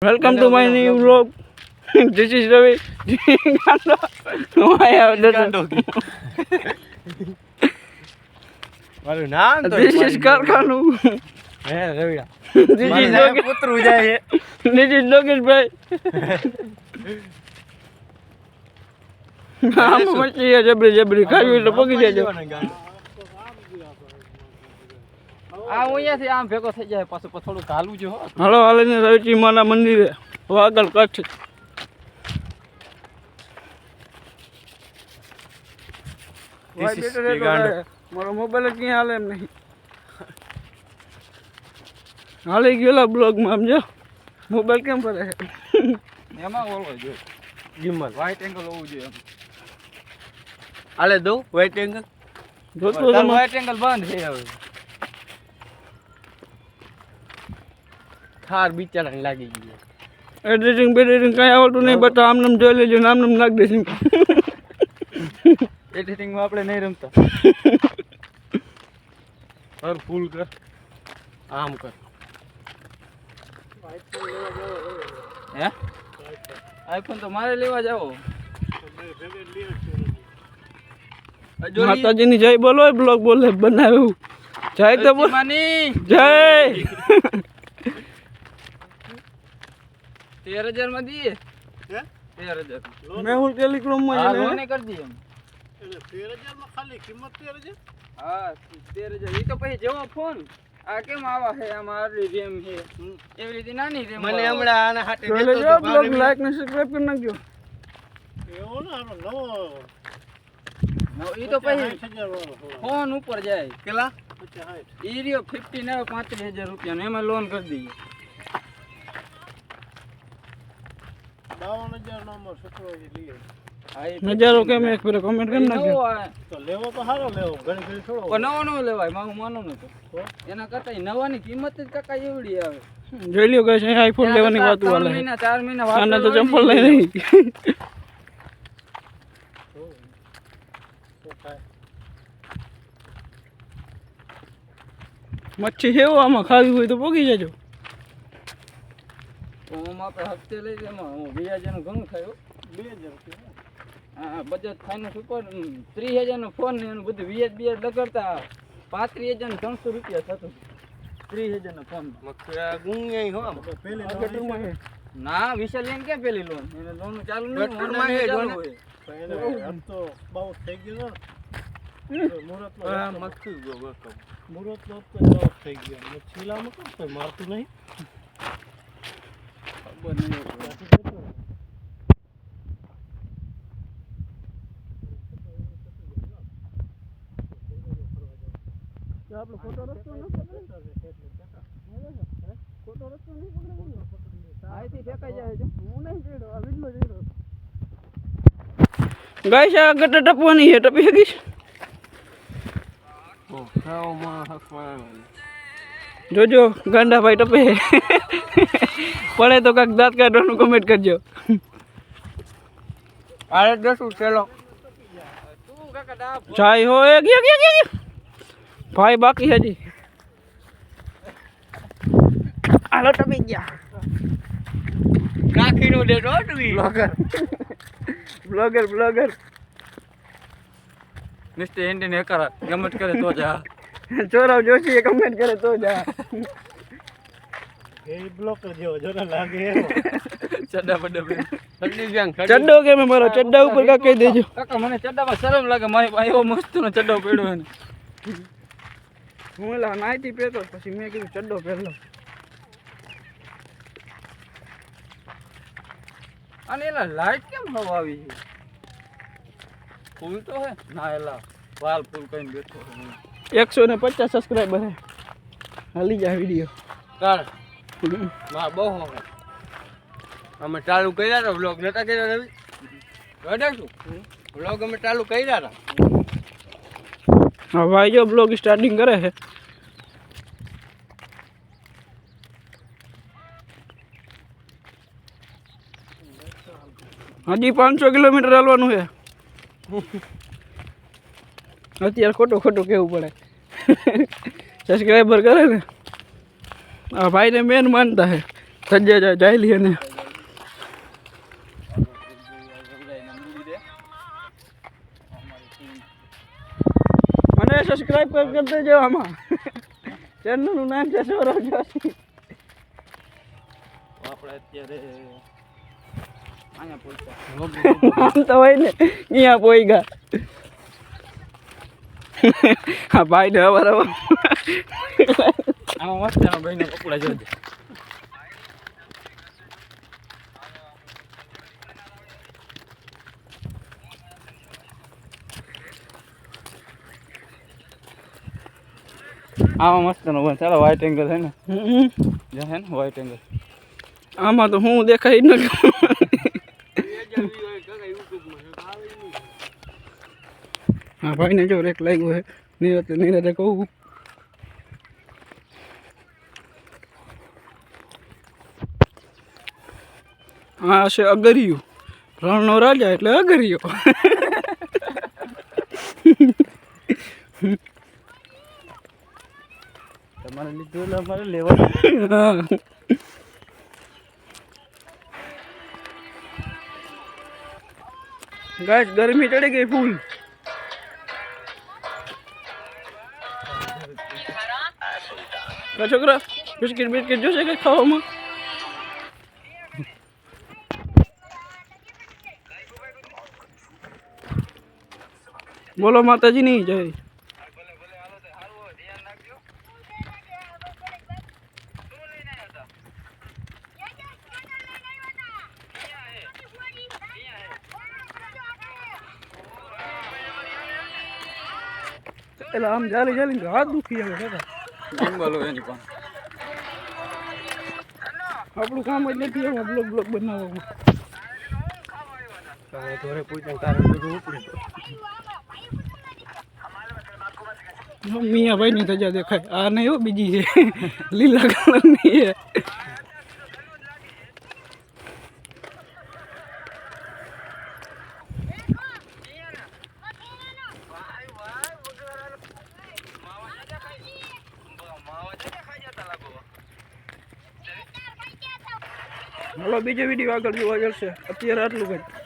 Welcome to my new vlog. This is Ravi. This is Karkanu. This is Lokesh bhai. આમ મચી જબરી જબરી ખાવી એટલે પગી જાય. આ અહીંયાથી આમ ભેગો થઈ જાય પાછું થોડું કાલું જો. હાલો હાલીને રવિચી માના મંદિરે વાગલ કચ્છ. મારો મોબાઈલ ક્યાં હાલે એમ નહીં. હાલી ગયેલા બ્લોગમાં આમ જો મોબાઈલ કેમ ફરે એમાં ઓલો જો ગિમ્મલ વ્હાઈટ એંગલ હોવું જોઈએ. હાલે દઉં વ્હાઈટ એંગલ જોતો વ્હાઈટ એંગલ બંધ છે હવે. થાર બિચારાને લાગી ગઈ. એડિટિંગ બેડિટિંગ કઈ આવડતું નહીં. બતા આમ નામ જોઈ લેજો નામ નામ નાખ દેશું. એડિટિંગમાં આપણે નહીં રમતા. કર ફૂલ કર આમ કર. હે આઈફોન તો મારે લેવા જાવ. માતાજીની જય બોલો બ્લોગ બોલે બનાવ્યું. જય તો બોલ જય 13,000 માં દીએ. 13,000 મેં હું ટેલિગ્રામ માં લોન કરી દી એમ. એટલે 13,000 માં ખાલી કિંમત 13,000. હા 13,000 ઈ તો પછી જેવો ફોન આ કેમ આવા છે આમાં આટલી રેમ છે એવી રીતે નાની રેમ. મને હમણાં આના હાટે દેતો તો બ્લોગ લાઈક ને સબસ્ક્રાઇબ કરી નાખજો. એવો ને આપણો નવો ઈ તો પછી ફોન ઉપર જાય. કેટલા ઈ રહ્યો 50 ને 35,000 રૂપિયા એમાં લોન કરી દઈએ. 52,000 નો અમાર છોકરો લઈએ. નજારો કેમ એક ફેર કમેન્ટ કરી નાખજો. તો લેવો તો સારો લેવો ઘણી ઘણી થોડો. નવો નો લેવાય મારું માનો ન તો એના કરતા નવાની કિંમત જ કાકા એવડી આવે. જોઈ લ્યો ગાઈસ અહીં આઈફોન લેવાની વાત વાલે. 4 મહિના વાત આના તો ચંપલ લઈ નહીં. મચ્છી છે આમાં ખાવી હોય તો પોગી જજો. ઓમ આપણે હપ્તે લઈ એમાં 2,000 નું ઘણું થાય. 2,000 રૂપિયા હા બજેટ ફાઇનાન્સ ઉપર 30,000 નો ફોન ને એનું બધું વ્યાજ લગાડતા 35,300 રૂપિયા થતું. 30,000 નો ફોન ગુંગી હો પેલી ના વિશાલ લેન કે પેલી લોન એને લોન ચાલુ નહીં ઓનલાઈન ચાલુ હોય. એને આમ તો બહુ થઈ ગયો મુરત માં મસ્તી ગયો બસ મુરત નો તો બહુ થઈ ગયો. મચ્છીલામાં કોણ કોઈ મારતું નહીં. ખબર નહીં. આપણે ફોટો રસ્તો ન ફોટો રસ્તો નહીં પકડે. આથી ફેંકાઈ જાય છે. હું નહીં જોઈડો આ વિડિયો જોઈડો. ગાઈસ આ ગટર ટપવાની છે ટપી શકીશ. ઓ ખાવમાં હકમાં જોજો ગાંડા ભાઈ ટપે. પડે તો કાક દાંત કાઢવાનું કમેન્ટ કરજો. આરે દસું ચલો તું કાકા દા જાય હો એક ભાઈ બાકી હજી. હાલો ટપી ગયા. કાકીનો ડેટો ટવી blogger Mister Indian Hacker comment કરે તો જા. ચોરાવ જોશી કમેન્ટ કરે તો જા. એ બ્લોકર જેવો જોરા લાગે. ચડ્ડા પડ્ડા બે ચડ્ડો કે મે મારો ચડ્ડા ઉપર કા કહી દેજો. કાકા મને ચડ્ડામાં શરમ લાગે. મારી પાસે એવો મસ્તનો ચડ્ડો પડ્યો છે. હું એલા નાઈટી પહેરતો પછી મેં કીધું ચડ્ડો પહેરલો. અને એલા લાઈટ કેમ હવા આવી છે? ફૂલ તો હે ના એલા વાલ ફૂલ કઈને બેઠો. 150 સબસ્ક્રાઇબર હે. હાલી જા વિડિયો કાળ માં બહુ હવે અમે ચાલુ કર્યા હતા વ્લોગ નતા કર્યા રવિ ગડાશું વ્લોગ અમે ચાલુ કર્યા હતા. હા ભાઈ જો બ્લોગ સ્ટાર્ટિંગ કરે છે. હજી 500 કિલોમીટર ચાલવાનું છે. અત્યારે ખોટું કેવું પડે. સબસ્ક્રાઈબર કરે ને આ ભાઈને મેન માનતા હે સજ્જે જાય લી ને મને સબસ્ક્રાઇબ કરી દેજો આમાં ચેનલ નું નામ છે સૌરભ જોશી આપણે અત્યારે અહીંયા પહોંચ્યા આમ તો હોય ને અહીંયા પોઈ ગયા હા ભાઈ ને અવાર આમાં મસ્ત એના ભાઈને કપડા જોજે આમાં મસ્ત નો બન ચાલો વ્હાઈટ એંગલ છે ને જે છે ને વ્હાઈટ એંગલ આમાં તો હું દેખાય ન હા ભાઈ ને જો રેક લાગ્યું હે નીરતે કહું હા છે અગરિયું રણનો રાજા એટલે અગરિયો તમારે લીધું એટલે અમારે લેવાનું હા ગાઈસ ગરમી ચડી ગઈ ફૂલ છોકરા બિસ્કિટ બિસ્કિટ જોશે કઈ ખાવામાં બોલો માતાજી ની જય એટલે આમ ચાલી ચાલી હાથ દુખી આવે કાકા બોલો એની પણ આપણું કામ જ નથી એમાં બ્લોગ બનાવવામાં હવે ઘરે પૂછે તારે બધું ઉપડી મિયા ભાઈ ની ધજા દેખાય આ નહીં હો બીજી છે લીલા કલર ની છે હાલો બીજો વિડીયો આગળ જોવા જશે અત્યારે આટલું કંઈ